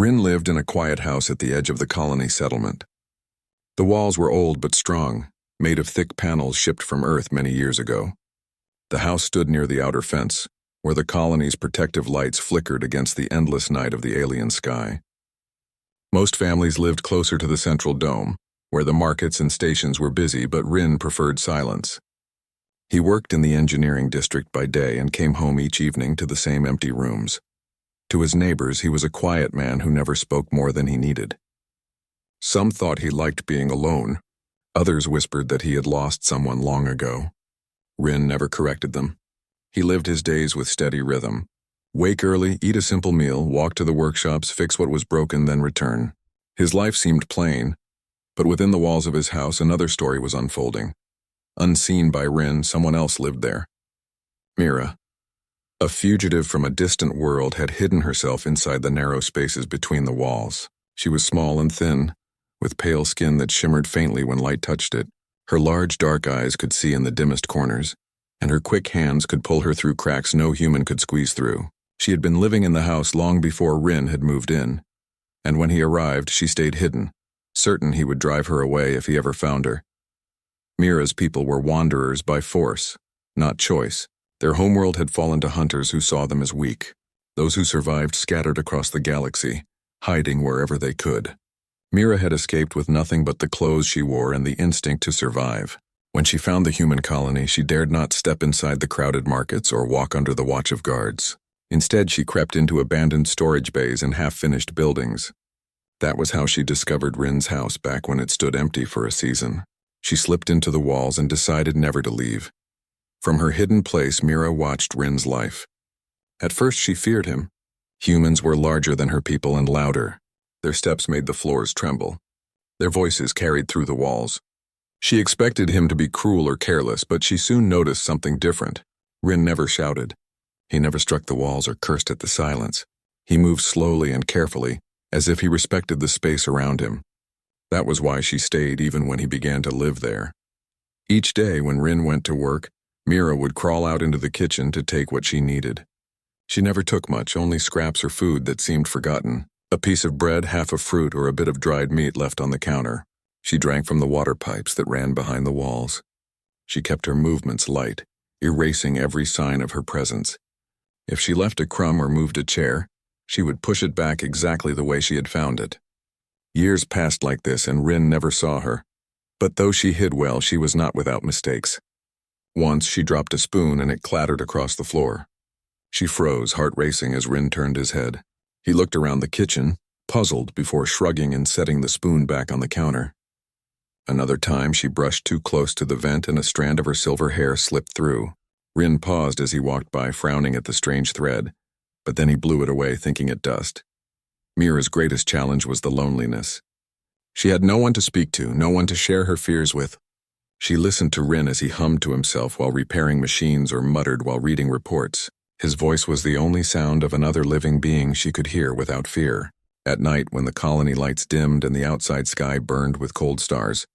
Rin lived in a quiet house at the edge of the colony settlement. The walls were old but strong, made of thick panels shipped from Earth many years ago. The house stood near the outer fence, where the colony's protective lights flickered against the endless night of the alien sky. Most families lived closer to the central dome, where the markets and stations were busy, but Rin preferred silence. He worked in the engineering district by day and came home each evening to the same empty rooms. To his neighbors, he was a quiet man who never spoke more than he needed. Some thought he liked being alone. Others whispered that he had lost someone long ago. Rin never corrected them. He lived his days with steady rhythm. Wake early, eat a simple meal, walk to the workshops, fix what was broken, then return. His life seemed plain, but within the walls of his house another story was unfolding. Unseen by Rin, someone else lived there. Mira, a fugitive from a distant world, had hidden herself inside the narrow spaces between the walls. She was small and thin, with pale skin that shimmered faintly when light touched it. Her large dark eyes could see in the dimmest corners, and her quick hands could pull her through cracks no human could squeeze through. She had been living in the house long before Rin had moved in, and when he arrived, she stayed hidden, certain he would drive her away if he ever found her. Mira's people were wanderers by force, not choice. Their homeworld had fallen to hunters who saw them as weak. Those who survived scattered across the galaxy, hiding wherever they could. Mira had escaped with nothing but the clothes she wore and the instinct to survive. When she found the human colony, she dared not step inside the crowded markets or walk under the watch of guards. Instead, she crept into abandoned storage bays and half-finished buildings. That was how she discovered Rin's house back when it stood empty for a season. She slipped into the walls and decided never to leave. From her hidden place, Mira watched Rin's life. At first, she feared him. Humans were larger than her people and louder. Their steps made the floors tremble. Their voices carried through the walls. She expected him to be cruel or careless, but she soon noticed something different. Rin never shouted. He never struck the walls or cursed at the silence. He moved slowly and carefully, as if he respected the space around him. That was why she stayed even when he began to live there. Each day when Rin went to work, Mira would crawl out into the kitchen to take what she needed. She never took much, only scraps or food that seemed forgotten. A piece of bread, half a fruit, or a bit of dried meat left on the counter. She drank from the water pipes that ran behind the walls. She kept her movements light, erasing every sign of her presence. If she left a crumb or moved a chair, she would push it back exactly the way she had found it. Years passed like this and Rin never saw her. But though she hid well, she was not without mistakes. Once she dropped a spoon and it clattered across the floor. She froze, heart racing, as Rin turned his head. He looked around the kitchen, puzzled, before shrugging and setting the spoon back on the counter. Another time she brushed too close to the vent and a strand of her silver hair slipped through. Rin paused as he walked by, frowning at the strange thread, but then he blew it away, thinking it dust. Mira's greatest challenge was the loneliness. She had no one to speak to, no one to share her fears with. She listened to Rin as he hummed to himself while repairing machines or muttered while reading reports. His voice was the only sound of another living being she could hear without fear. At night, when the colony lights dimmed and the outside sky burned with cold stars,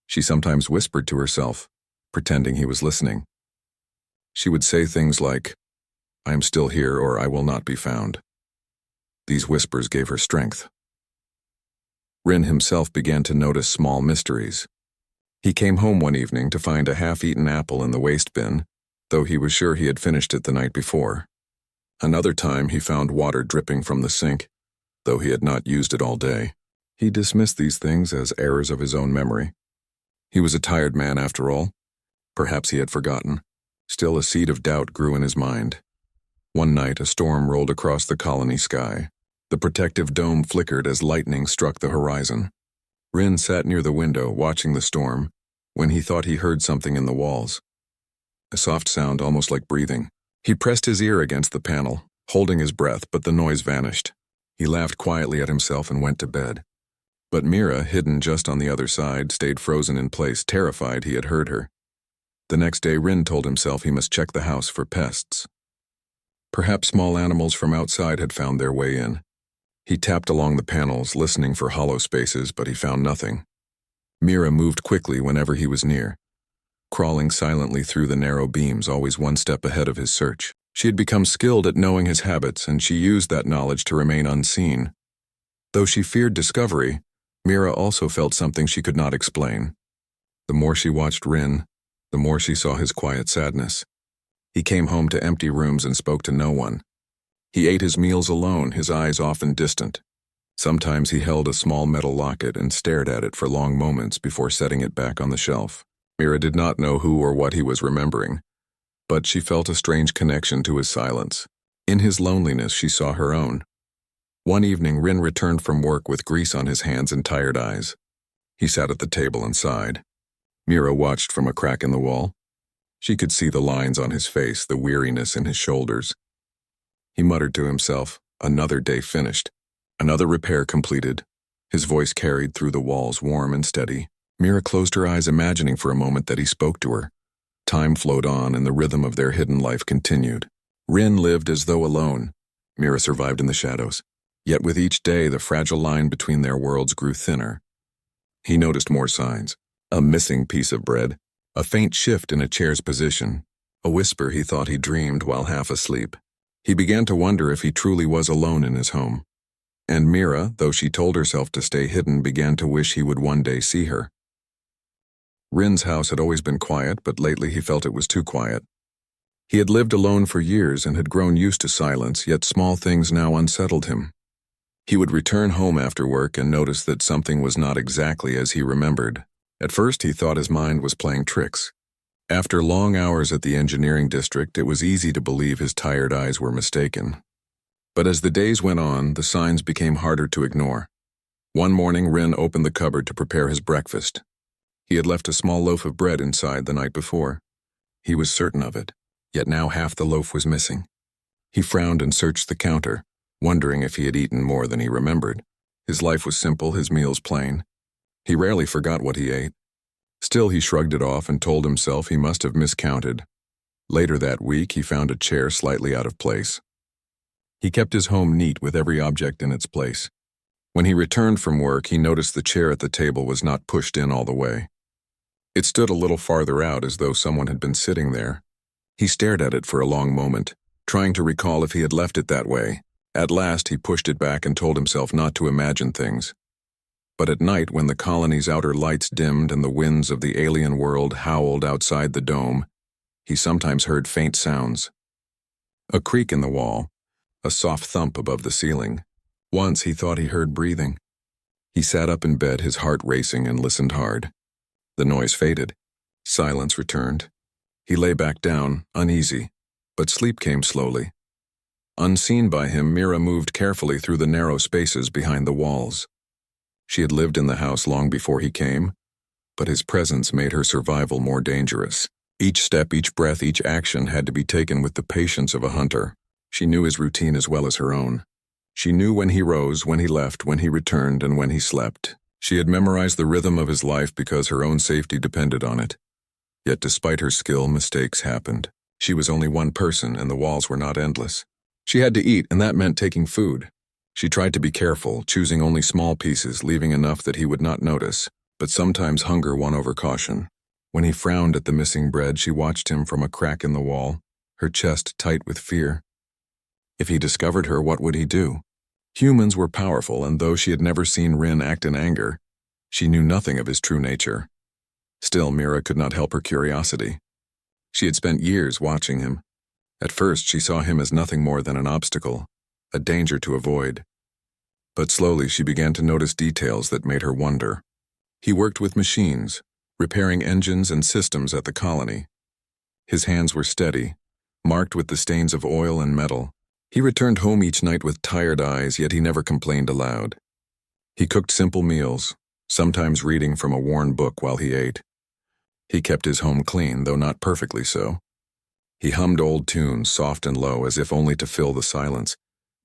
she sometimes whispered to herself, pretending he was listening. She would say things like, "I am still here," or "I will not be found." These whispers gave her strength. Rin himself began to notice small mysteries. He came home one evening to find a half-eaten apple in the waste bin, though he was sure he had finished it the night before. Another time he found water dripping from the sink, though he had not used it all day. He dismissed these things as errors of his own memory. He was a tired man after all. Perhaps he had forgotten. Still, a seed of doubt grew in his mind. One night, a storm rolled across the colony sky. The protective dome flickered as lightning struck the horizon. Rin sat near the window, watching the storm, when he thought he heard something in the walls. A soft sound, almost like breathing. He pressed his ear against the panel, holding his breath, but the noise vanished. He laughed quietly at himself and went to bed. But Mira, hidden just on the other side, stayed frozen in place, terrified he had heard her. The next day, Rin told himself he must check the house for pests. Perhaps small animals from outside had found their way in. He tapped along the panels, listening for hollow spaces, but he found nothing. Mira moved quickly whenever he was near, crawling silently through the narrow beams, always one step ahead of his search. She had become skilled at knowing his habits, and she used that knowledge to remain unseen. Though she feared discovery, Mira also felt something she could not explain. The more she watched Rin, the more she saw his quiet sadness. He came home to empty rooms and spoke to no one. He ate his meals alone, his eyes often distant. Sometimes he held a small metal locket and stared at it for long moments before setting it back on the shelf. Mira did not know who or what he was remembering, but she felt a strange connection to his silence. In his loneliness, she saw her own. One evening, Rin returned from work with grease on his hands and tired eyes. He sat at the table and sighed. Mira watched from a crack in the wall. She could see the lines on his face, the weariness in his shoulders. He muttered to himself, another day finished, another repair completed. His voice carried through the walls, warm and steady. Mira closed her eyes, imagining for a moment that he spoke to her. Time flowed on, and the rhythm of their hidden life continued. Rin lived as though alone. Mira survived in the shadows. Yet with each day, the fragile line between their worlds grew thinner. He noticed more signs. A missing piece of bread, a faint shift in a chair's position, a whisper he thought he dreamed while half asleep. He began to wonder if he truly was alone in his home. And Mira, though she told herself to stay hidden, began to wish he would one day see her. Rin's house had always been quiet, but lately he felt it was too quiet. He had lived alone for years and had grown used to silence, yet small things now unsettled him. He would return home after work and notice that something was not exactly as he remembered. At first, he thought his mind was playing tricks. After long hours at the engineering district, it was easy to believe his tired eyes were mistaken. But as the days went on, the signs became harder to ignore. One morning, Rin opened the cupboard to prepare his breakfast. He had left a small loaf of bread inside the night before. He was certain of it, yet now half the loaf was missing. He frowned and searched the counter, wondering if he had eaten more than he remembered. His life was simple, his meals plain. He rarely forgot what he ate. Still, he shrugged it off and told himself he must have miscounted. Later that week, he found a chair slightly out of place. He kept his home neat with every object in its place. When he returned from work, he noticed the chair at the table was not pushed in all the way. It stood a little farther out, as though someone had been sitting there. He stared at it for a long moment, trying to recall if he had left it that way. At last, he pushed it back and told himself not to imagine things. But at night, when the colony's outer lights dimmed and the winds of the alien world howled outside the dome, he sometimes heard faint sounds. A creak in the wall, a soft thump above the ceiling. Once he thought he heard breathing. He sat up in bed, his heart racing, and listened hard. The noise faded. Silence returned. He lay back down, uneasy, but sleep came slowly. Unseen by him, Mira moved carefully through the narrow spaces behind the walls. She had lived in the house long before he came, but his presence made her survival more dangerous. Each step, each breath, each action had to be taken with the patience of a hunter. She knew his routine as well as her own. She knew when he rose, when he left, when he returned, and when he slept. She had memorized the rhythm of his life because her own safety depended on it. Yet despite her skill, mistakes happened. She was only one person, and the walls were not endless. She had to eat, and that meant taking food. She tried to be careful, choosing only small pieces, leaving enough that he would not notice, but sometimes hunger won over caution. When he frowned at the missing bread, she watched him from a crack in the wall, her chest tight with fear. If he discovered her, what would he do? Humans were powerful, and though she had never seen Rin act in anger, she knew nothing of his true nature. Still, Mira could not help her curiosity. She had spent years watching him. At first, she saw him as nothing more than an obstacle, a danger to avoid. But slowly she began to notice details that made her wonder. He worked with machines, repairing engines and systems at the colony. His hands were steady, marked with the stains of oil and metal. He returned home each night with tired eyes, yet he never complained aloud. He cooked simple meals, sometimes reading from a worn book while he ate. He kept his home clean, though not perfectly so. He hummed old tunes, soft and low, as if only to fill the silence.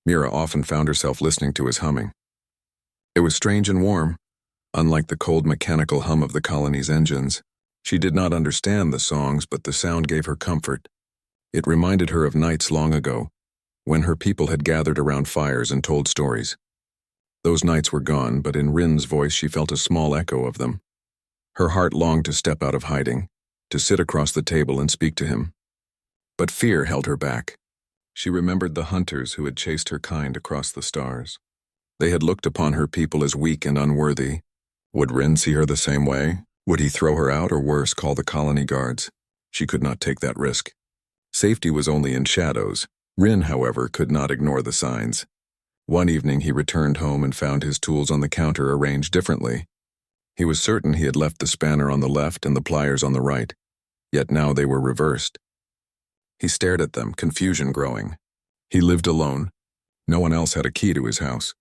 Mira often found herself listening to his humming. It was strange and warm, unlike the cold mechanical hum of the colony's engines. She did not understand the songs, but the sound gave her comfort. It reminded her of nights long ago, when her people had gathered around fires and told stories. Those nights were gone, but in Rin's voice she felt a small echo of them. Her heart longed to step out of hiding, to sit across the table and speak to him. But fear held her back. She remembered the hunters who had chased her kind across the stars. They had looked upon her people as weak and unworthy. Would Rin see her the same way? Would he throw her out or worse, call the colony guards? She could not take that risk. Safety was only in shadows. Rin, however, could not ignore the signs. One evening he returned home and found his tools on the counter arranged differently. He was certain he had left the spanner on the left and the pliers on the right, yet now they were reversed. He stared at them, confusion growing. He lived alone. No one else had a key to his house.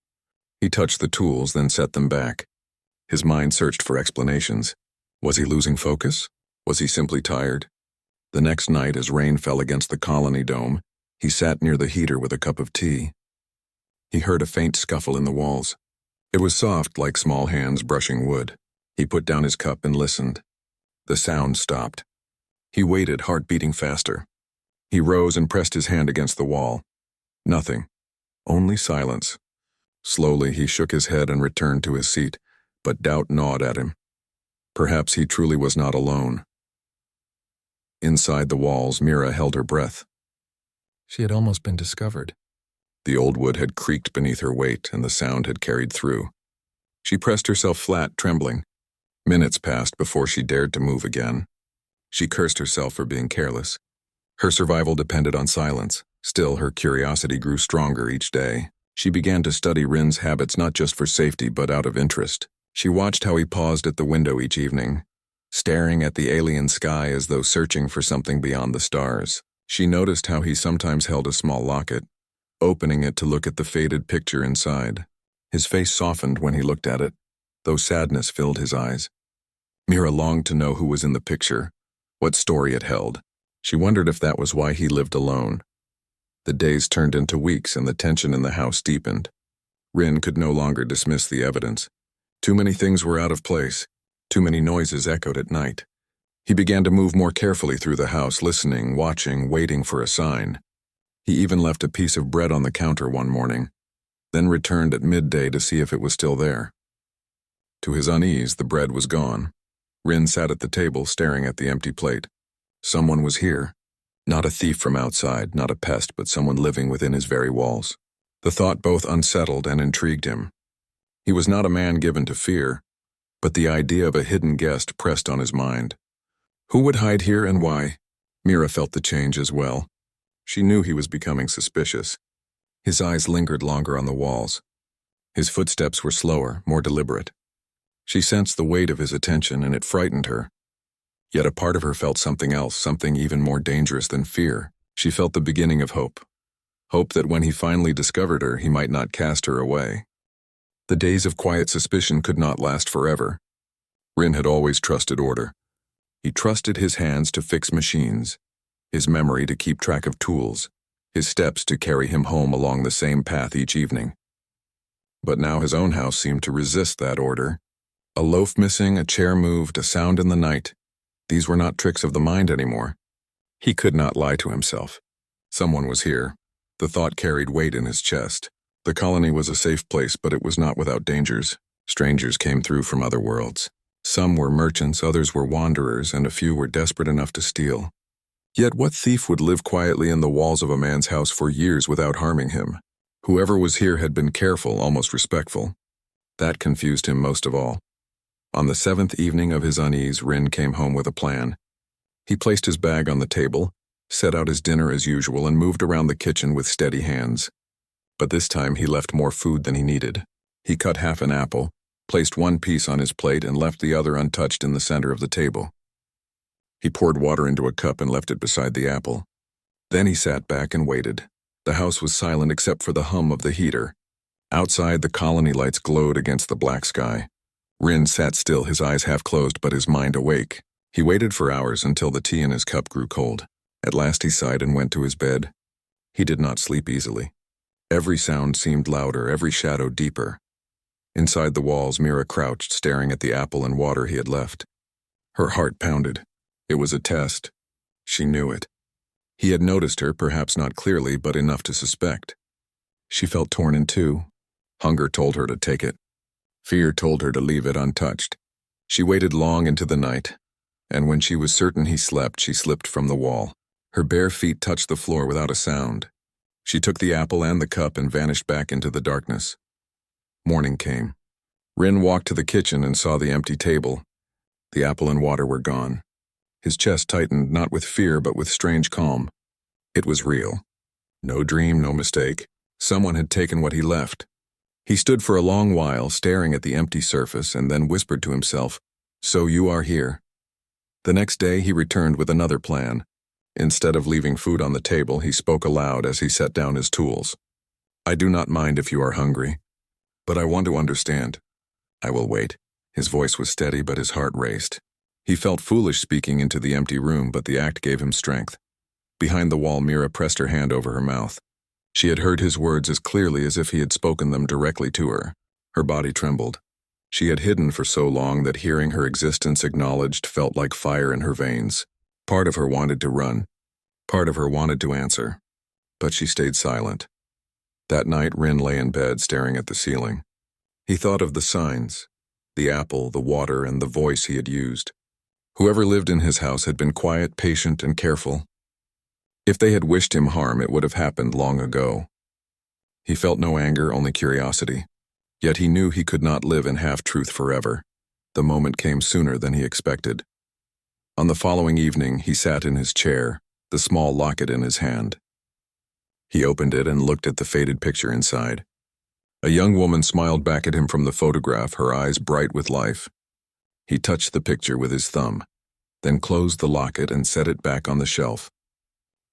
He touched the tools, then set them back. His mind searched for explanations. Was he losing focus? Was he simply tired? The next night, as rain fell against the colony dome, he sat near the heater with a cup of tea. He heard a faint scuffle in the walls. It was soft, like small hands brushing wood. He put down his cup and listened. The sound stopped. He waited, heart beating faster. He rose and pressed his hand against the wall. Nothing. Only silence. Slowly he shook his head and returned to his seat, but doubt gnawed at him. Perhaps he truly was not alone. Inside the walls, Mira held her breath. She had almost been discovered. The old wood had creaked beneath her weight, and the sound had carried through. She pressed herself flat, trembling. Minutes passed before she dared to move again. She cursed herself for being careless. Her survival depended on silence. Still, her curiosity grew stronger each day. She began to study Rin's habits not just for safety but out of interest. She watched how he paused at the window each evening, staring at the alien sky as though searching for something beyond the stars. She noticed how he sometimes held a small locket, opening it to look at the faded picture inside. His face softened when he looked at it, though sadness filled his eyes. Mira longed to know who was in the picture, what story it held. She wondered if that was why he lived alone. The days turned into weeks and the tension in the house deepened. Rin could no longer dismiss the evidence. Too many things were out of place. Too many noises echoed at night. He began to move more carefully through the house, listening, watching, waiting for a sign. He even left a piece of bread on the counter one morning, then returned at midday to see if it was still there. To his unease, the bread was gone. Rin sat at the table, staring at the empty plate. Someone was here. Not a thief from outside, not a pest, but someone living within his very walls. The thought both unsettled and intrigued him. He was not a man given to fear, but the idea of a hidden guest pressed on his mind. Who would hide here and why? Mira felt the change as well. She knew he was becoming suspicious. His eyes lingered longer on the walls. His footsteps were slower, more deliberate. She sensed the weight of his attention, and it frightened her. Yet a part of her felt something else, something even more dangerous than fear. She felt the beginning of hope. Hope that when he finally discovered her, he might not cast her away. The days of quiet suspicion could not last forever. Rin had always trusted order. He trusted his hands to fix machines, his memory to keep track of tools, his steps to carry him home along the same path each evening. But now his own house seemed to resist that order. A loaf missing, a chair moved, a sound in the night. These were not tricks of the mind anymore. He could not lie to himself. Someone was here. The thought carried weight in his chest. The colony was a safe place, but it was not without dangers. Strangers came through from other worlds. Some were merchants, others were wanderers, and a few were desperate enough to steal. Yet what thief would live quietly in the walls of a man's house for years without harming him? Whoever was here had been careful, almost respectful. That confused him most of all. On the 7th evening of his unease, Rin came home with a plan. He placed his bag on the table, set out his dinner as usual, and moved around the kitchen with steady hands. But this time he left more food than he needed. He cut half an apple, placed one piece on his plate, and left the other untouched in the center of the table. He poured water into a cup and left it beside the apple. Then he sat back and waited. The house was silent except for the hum of the heater. Outside, the colony lights glowed against the black sky. Rin sat still, his eyes half closed but his mind awake. He waited for hours until the tea in his cup grew cold. At last he sighed and went to his bed. He did not sleep easily. Every sound seemed louder, every shadow deeper. Inside the walls, Mira crouched, staring at the apple and water he had left. Her heart pounded. It was a test. She knew it. He had noticed her, perhaps not clearly, but enough to suspect. She felt torn in two. Hunger told her to take it. Fear told her to leave it untouched. She waited long into the night, and when she was certain he slept, she slipped from the wall. Her bare feet touched the floor without a sound. She took the apple and the cup and vanished back into the darkness. Morning came. Rin walked to the kitchen and saw the empty table. The apple and water were gone. His chest tightened, not with fear but with strange calm. It was real. No dream, no mistake. Someone had taken what he left. He stood for a long while, staring at the empty surface, and then whispered to himself, "So you are here." The next day he returned with another plan. Instead of leaving food on the table, he spoke aloud as he set down his tools. "I do not mind if you are hungry, but I want to understand. I will wait." His voice was steady, but his heart raced. He felt foolish speaking into the empty room, but the act gave him strength. Behind the wall, Mira pressed her hand over her mouth. She had heard his words as clearly as if he had spoken them directly to her. Her body trembled. She had hidden for so long that hearing her existence acknowledged felt like fire in her veins. Part of her wanted to run. Part of her wanted to answer. But she stayed silent. That night, Rin lay in bed staring at the ceiling. He thought of the signs, the apple, the water, and the voice he had used. Whoever lived in his house had been quiet, patient, and careful. If they had wished him harm, it would have happened long ago. He felt no anger, only curiosity. Yet he knew he could not live in half-truth forever. The moment came sooner than he expected. On the following evening, he sat in his chair, the small locket in his hand. He opened it and looked at the faded picture inside. A young woman smiled back at him from the photograph, her eyes bright with life. He touched the picture with his thumb, then closed the locket and set it back on the shelf.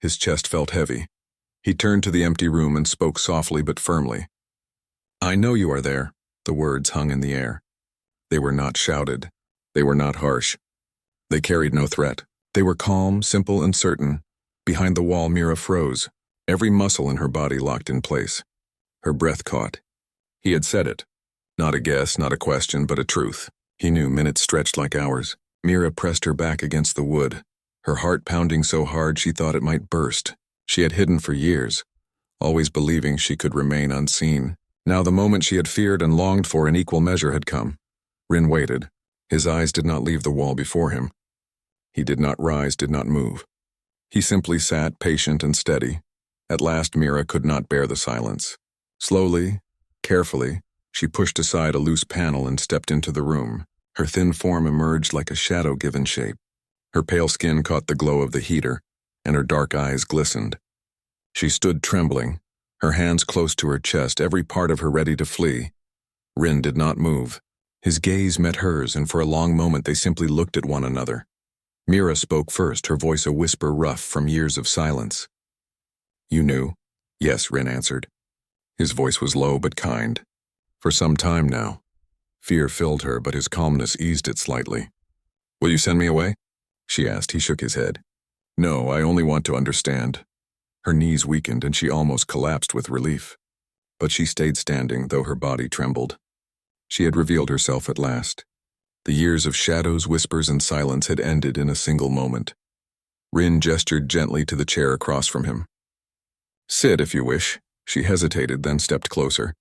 His chest felt heavy. He turned to the empty room and spoke softly but firmly. "I know you are there." The words hung in the air. They were not shouted. They were not harsh. They carried no threat. They were calm, simple, and certain. Behind the wall, Mira froze, every muscle in her body locked in place. Her breath caught. He had said it. Not a guess, not a question, but a truth. He knew minutes stretched like hours. Mira pressed her back against the wood, her heart pounding so hard she thought it might burst. She had hidden for years, always believing she could remain unseen. Now the moment she had feared and longed for in equal measure had come. Rin waited. His eyes did not leave the wall before him. He did not rise, did not move. He simply sat, patient and steady. At last Mira could not bear the silence. Slowly, carefully, she pushed aside a loose panel and stepped into the room. Her thin form emerged like a shadow given shape. Her pale skin caught the glow of the heater, and her dark eyes glistened. She stood trembling, her hands close to her chest, every part of her ready to flee. Rin did not move. His gaze met hers, and for a long moment they simply looked at one another. Mira spoke first, her voice a whisper rough from years of silence. "You knew?" "Yes," Rin answered. His voice was low but kind. "For some time now." Fear filled her, but his calmness eased it slightly. "Will you send me away?" she asked. He shook his head. "No, I only want to understand." Her knees weakened and she almost collapsed with relief. But she stayed standing, though her body trembled. She had revealed herself at last. The years of shadows, whispers, and silence had ended in a single moment. Rin gestured gently to the chair across from him. "Sit if you wish." She hesitated, then stepped closer.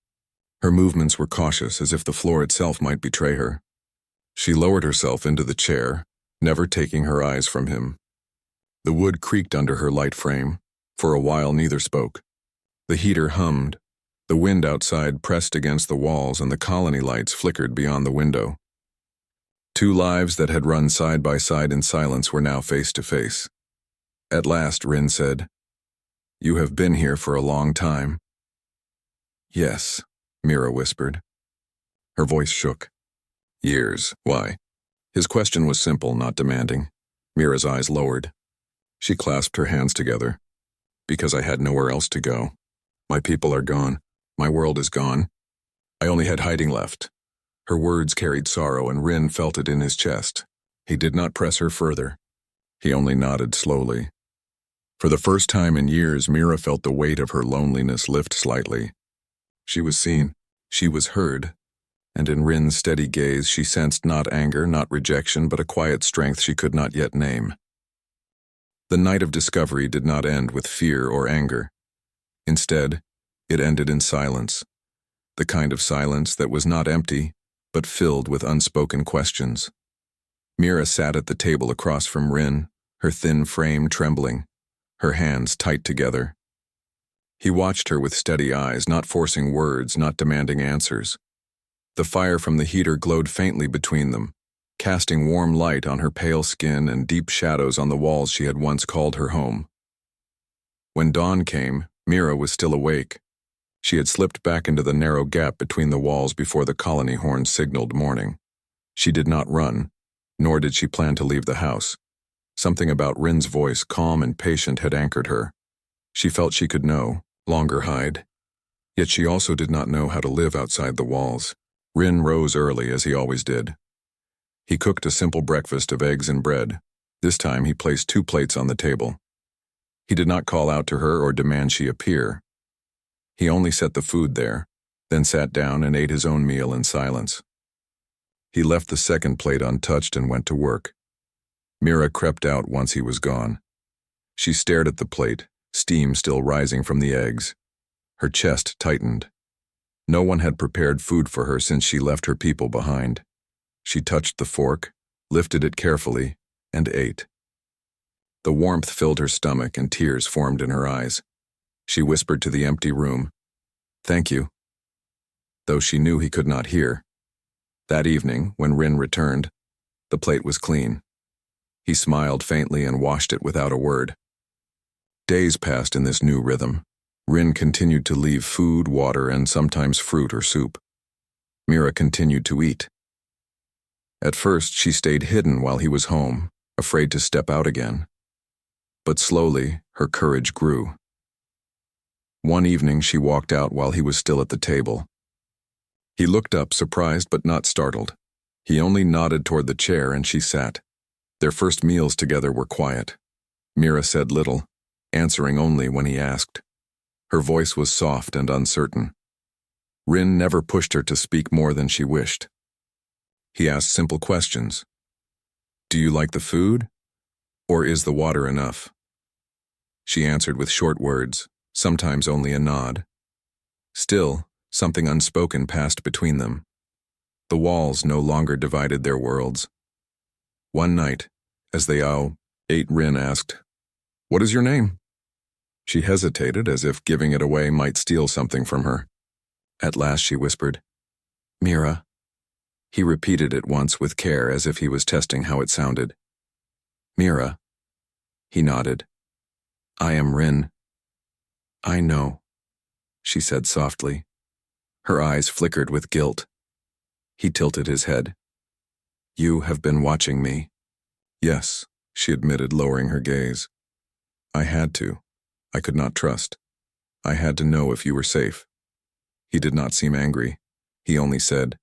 Her movements were cautious, as if the floor itself might betray her. She lowered herself into the chair, never taking her eyes from him. The wood creaked under her light frame. For a while neither spoke. The heater hummed. The wind outside pressed against the walls, and the colony lights flickered beyond the window. Two lives that had run side by side in silence were now face to face. At last, Rin said, "You have been here for a long time." "Yes," Mira whispered. Her voice shook. "Years, why?" His question was simple, not demanding. Mira's eyes lowered. She clasped her hands together. "Because I had nowhere else to go. My people are gone. My world is gone. I only had hiding left." Her words carried sorrow, and Rin felt it in his chest. He did not press her further. He only nodded slowly. For the first time in years, Mira felt the weight of her loneliness lift slightly. She was seen. She was heard. And in Rin's steady gaze, she sensed not anger, not rejection, but a quiet strength she could not yet name. The night of discovery did not end with fear or anger. Instead, it ended in silence, the kind of silence that was not empty, but filled with unspoken questions. Mira sat at the table across from Rin, her thin frame trembling, her hands tight together. He watched her with steady eyes, not forcing words, not demanding answers, The fire from the heater glowed faintly between them, casting warm light on her pale skin and deep shadows on the walls she had once called her home. When dawn came, Mira was still awake. She had slipped back into the narrow gap between the walls before the colony horn signaled morning. She did not run, nor did she plan to leave the house. Something about Rin's voice, calm and patient, had anchored her. She felt she could no longer hide. Yet she also did not know how to live outside the walls. Rin rose early, as he always did. He cooked a simple breakfast of eggs and bread. This time he placed 2 plates on the table. He did not call out to her or demand she appear. He only set the food there, then sat down and ate his own meal in silence. He left the second plate untouched and went to work. Mira crept out once he was gone. She stared at the plate, steam still rising from the eggs. Her chest tightened. No one had prepared food for her since she left her people behind. She touched the fork, lifted it carefully, and ate. The warmth filled her stomach and tears formed in her eyes. She whispered to the empty room, "Thank you," though she knew he could not hear. That evening, when Rin returned, the plate was clean. He smiled faintly and washed it without a word. Days passed in this new rhythm. Rin continued to leave food, water, and sometimes fruit or soup. Mira continued to eat. At first, she stayed hidden while he was home, afraid to step out again. But slowly, her courage grew. One evening, she walked out while he was still at the table. He looked up, surprised but not startled. He only nodded toward the chair and she sat. Their first meals together were quiet. Mira said little, answering only when he asked. Her voice was soft and uncertain. Rin never pushed her to speak more than she wished. He asked simple questions. "Do you like the food? Or is the water enough?" She answered with short words, sometimes only a nod. Still, something unspoken passed between them. The walls no longer divided their worlds. One night, as they all ate, Rin asked, "What is your name?" She hesitated, as if giving it away might steal something from her. At last she whispered, "Mira." He repeated it once with care, as if he was testing how it sounded. "Mira." He nodded. "I am Rin." "I know," she said softly. Her eyes flickered with guilt. He tilted his head. "You have been watching me." "Yes," she admitted, lowering her gaze. "I had to. I could not trust. I had to know if you were safe." He did not seem angry. He only said,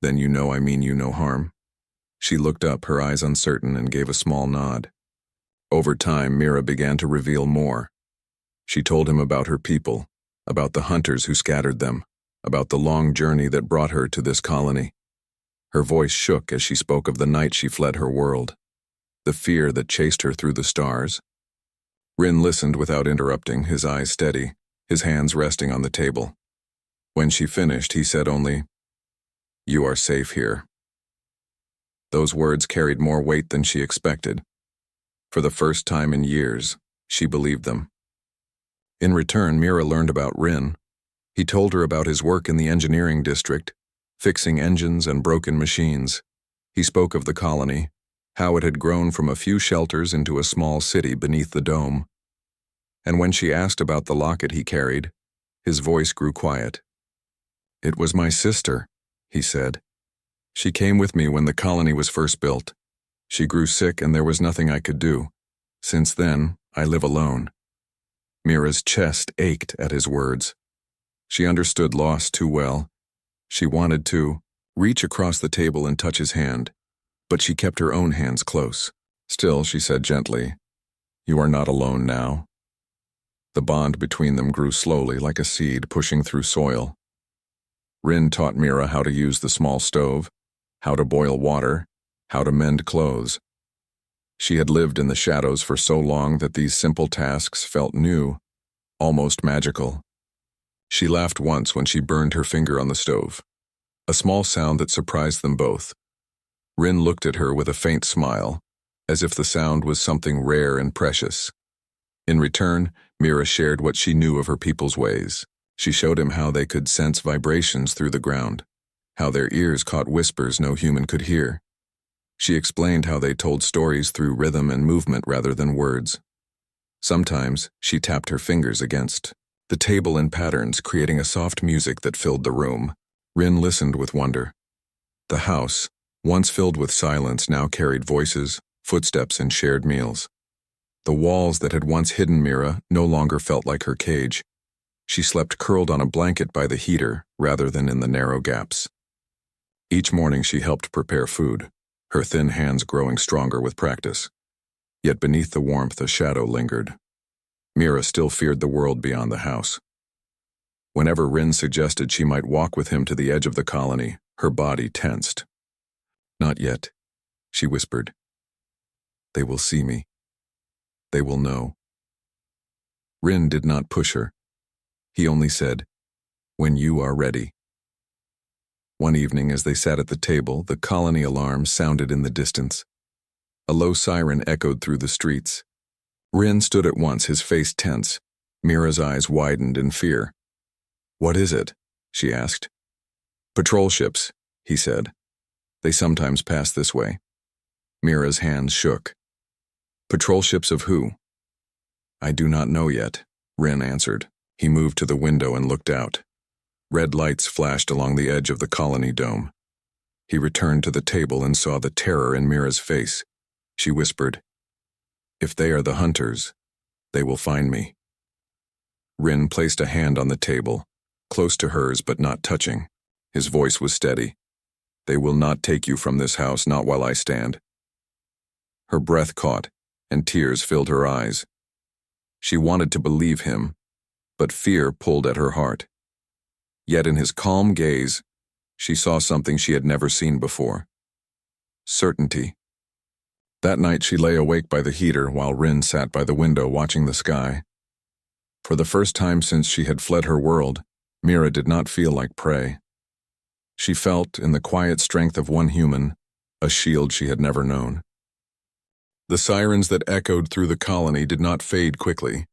"Then you know I mean you no harm." She looked up, her eyes uncertain, and gave a small nod. Over time, Mira began to reveal more. She told him about her people, about the hunters who scattered them, about the long journey that brought her to this colony. Her voice shook as she spoke of the night she fled her world, the fear that chased her through the stars. Rin listened without interrupting, his eyes steady, his hands resting on the table. When she finished, he said only, "You are safe here." Those words carried more weight than she expected. For the first time in years, she believed them. In return, Mira learned about Rin. He told her about his work in the engineering district, fixing engines and broken machines. He spoke of the colony, how it had grown from a few shelters into a small city beneath the dome. And when she asked about the locket he carried, his voice grew quiet. "It was my sister," he said. "She came with me when the colony was first built. She grew sick and there was nothing I could do. Since then, I live alone." Mira's chest ached at his words. She understood loss too well. She wanted to reach across the table and touch his hand, but she kept her own hands close. Still, she said gently, "You are not alone now." The bond between them grew slowly, like a seed pushing through soil. Rin taught Mira how to use the small stove, how to boil water, how to mend clothes. She had lived in the shadows for so long that these simple tasks felt new, almost magical. She laughed once when she burned her finger on the stove, a small sound that surprised them both. Rin looked at her with a faint smile, as if the sound was something rare and precious. In return, Mira shared what she knew of her people's ways. She showed him how they could sense vibrations through the ground, how their ears caught whispers no human could hear. She explained how they told stories through rhythm and movement rather than words. Sometimes she tapped her fingers against the table in patterns, creating a soft music that filled the room. Rin listened with wonder. The house, once filled with silence, now carried voices, footsteps, and shared meals. The walls that had once hidden Mira no longer felt like her cage. She slept curled on a blanket by the heater rather than in the narrow gaps. Each morning she helped prepare food, her thin hands growing stronger with practice. Yet beneath the warmth a shadow lingered. Mira still feared the world beyond the house. Whenever Rin suggested she might walk with him to the edge of the colony, her body tensed. "Not yet," she whispered. "They will see me. They will know." Rin did not push her. He only said, "When you are ready." One evening, as they sat at the table, the colony alarm sounded in the distance. A low siren echoed through the streets. Rin stood at once, his face tense. Mira's eyes widened in fear. "What is it?" she asked. "Patrol ships," he said. "They sometimes pass this way." Mira's hands shook. "Patrol ships of who?" "I do not know yet," Rin answered. He moved to the window and looked out. Red lights flashed along the edge of the colony dome. He returned to the table and saw the terror in Mira's face. She whispered, "If they are the hunters, they will find me." Rin placed a hand on the table, close to hers but not touching. His voice was steady. "They will not take you from this house, not while I stand." Her breath caught, and tears filled her eyes. She wanted to believe him, but fear pulled at her heart. Yet in his calm gaze, she saw something she had never seen before. Certainty. That night she lay awake by the heater while Rin sat by the window watching the sky. For the first time since she had fled her world, Mira did not feel like prey. She felt, in the quiet strength of one human, a shield she had never known. The sirens that echoed through the colony did not fade quickly.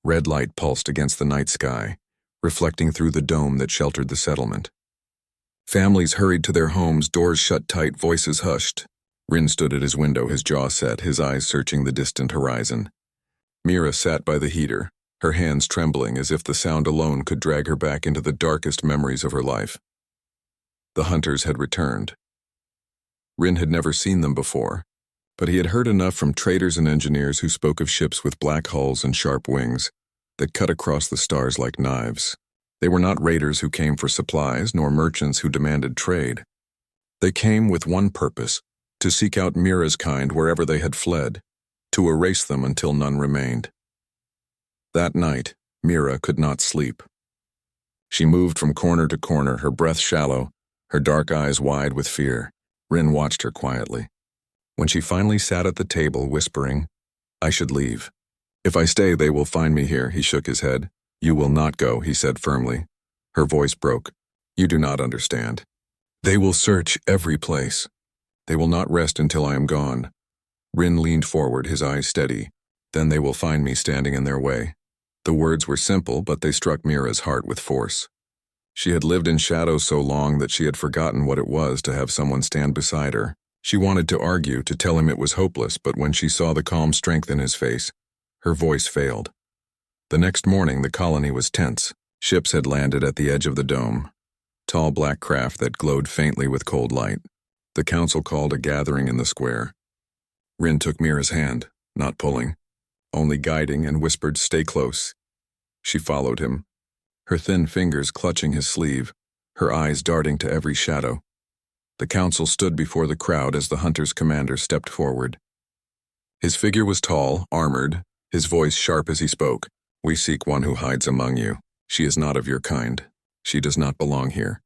Red light pulsed against the night sky, reflecting through the dome that sheltered the settlement. Families hurried to their homes, doors shut tight, voices hushed. Rin stood at his window, his jaw set, his eyes searching the distant horizon. Mira sat by the heater, her hands trembling as if the sound alone could drag her back into the darkest memories of her life. The hunters had returned. Rin had never seen them before, but he had heard enough from traders and engineers who spoke of ships with black hulls and sharp wings that cut across the stars like knives. They were not raiders who came for supplies, nor merchants who demanded trade. They came with one purpose: to seek out Mira's kind wherever they had fled, to erase them until none remained. That night, Mira could not sleep. She moved from corner to corner, her breath shallow, her dark eyes wide with fear. Rin watched her quietly. When she finally sat at the table, whispering, "I should leave. If I stay, they will find me here," he shook his head. "You will not go," he said firmly. Her voice broke. "You do not understand. They will search every place. They will not rest until I am gone." Rin leaned forward, his eyes steady. "Then they will find me standing in their way." The words were simple, but they struck Mira's heart with force. She had lived in shadow so long that she had forgotten what it was to have someone stand beside her. She wanted to argue, to tell him it was hopeless, but when she saw the calm strength in his face, her voice failed. The next morning, the colony was tense. Ships had landed at the edge of the dome, tall black craft that glowed faintly with cold light. The council called a gathering in the square. Rin took Mira's hand, not pulling, only guiding, and whispered, "Stay close." She followed him, her thin fingers clutching his sleeve, her eyes darting to every shadow. The council stood before the crowd as the hunter's commander stepped forward. His figure was tall, armored, his voice sharp as he spoke. "We seek one who hides among you. She is not of your kind. She does not belong here.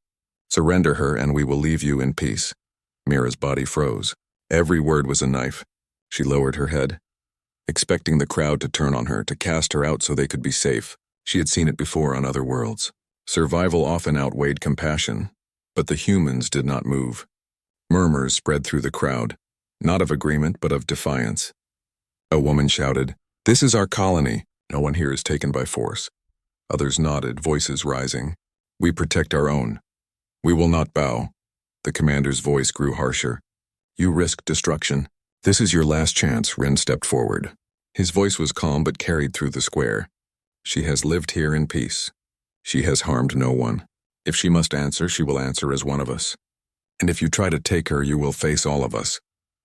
Surrender her and we will leave you in peace." Mira's body froze. Every word was a knife. She lowered her head, expecting the crowd to turn on her, to cast her out so they could be safe. She had seen it before on other worlds. Survival often outweighed compassion, but the humans did not move. Murmurs spread through the crowd, not of agreement but of defiance. A woman shouted, "This is our colony. No one here is taken by force." Others nodded, voices rising. "We protect our own." We will not bow. The commander's voice grew harsher. You risk destruction. This is your last chance, Rin stepped forward. His voice was calm but carried through the square. She has lived here in peace. She has harmed no one. If she must answer, she will answer as one of us. And if you try to take her, you will face all of us.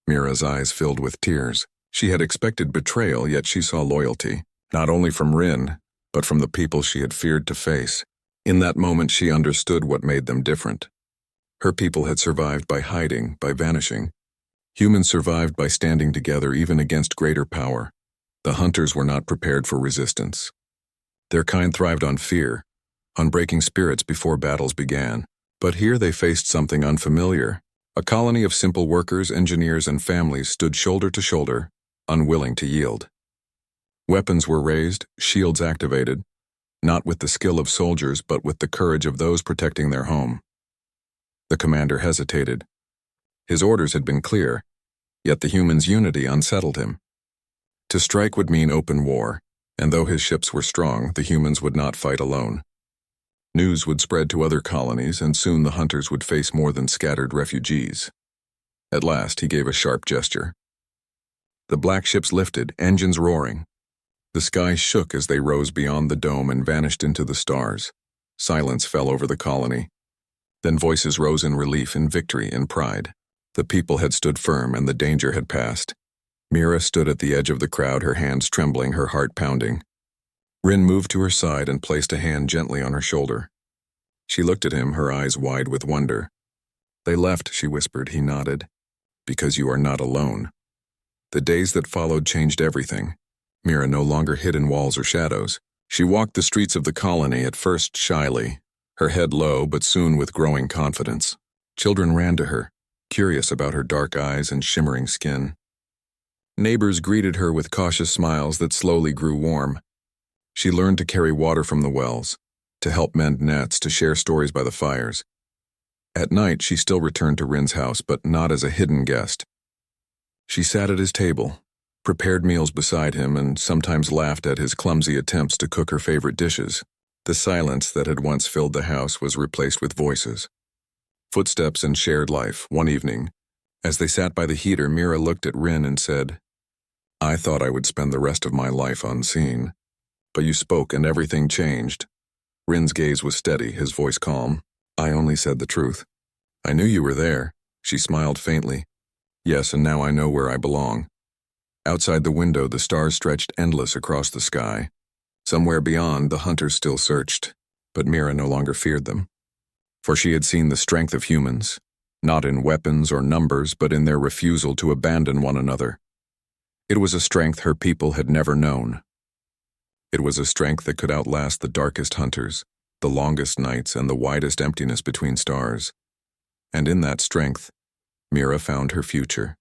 Mira's eyes filled with tears. She had expected betrayal, yet she saw loyalty, not only from Rin, but from the people she had feared to face. In that moment, she understood what made them different. Her people had survived by hiding, by vanishing. Humans survived by standing together even against greater power. The hunters were not prepared for resistance. Their kind thrived on fear, on breaking spirits before battles began. But here they faced something unfamiliar. A colony of simple workers, engineers, and families stood shoulder to shoulder, unwilling to yield. Weapons were raised, shields activated, not with the skill of soldiers but with the courage of those protecting their home. The commander hesitated. His orders had been clear, yet the humans' unity unsettled him. To strike would mean open war, and though his ships were strong, the humans would not fight alone. News would spread to other colonies, and soon the hunters would face more than scattered refugees. At last, he gave a sharp gesture. The black ships lifted, engines roaring. The sky shook as they rose beyond the dome and vanished into the stars. Silence fell over the colony. Then voices rose in relief, in victory, in pride. The people had stood firm, and the danger had passed. Mira stood at the edge of the crowd, her hands trembling, her heart pounding. Rin moved to her side and placed a hand gently on her shoulder. She looked at him, her eyes wide with wonder. They left, she whispered. He nodded. Because you are not alone. The days that followed changed everything. Mira no longer hid in walls or shadows. She walked the streets of the colony, at first shyly, her head low but soon with growing confidence. Children ran to her, curious about her dark eyes and shimmering skin. Neighbors greeted her with cautious smiles that slowly grew warm. She learned to carry water from the wells, to help mend nets, to share stories by the fires. At night, she still returned to Rin's house, but not as a hidden guest. She sat at his table, prepared meals beside him, and sometimes laughed at his clumsy attempts to cook her favorite dishes. The silence that had once filled the house was replaced with voices. Footsteps and shared life. One evening, as they sat by the heater, Mira looked at Rin and said, I thought I would spend the rest of my life unseen. But you spoke and everything changed. Rin's gaze was steady, his voice calm. I only said the truth. I knew you were there. She smiled faintly. Yes, and now I know where I belong. Outside the window, the stars stretched endless across the sky. Somewhere beyond, the hunters still searched, but Mira no longer feared them. For she had seen the strength of humans, not in weapons or numbers, but in their refusal to abandon one another. It was a strength her people had never known. It was a strength that could outlast the darkest hunters, the longest nights, and the widest emptiness between stars. And in that strength, Mira found her future.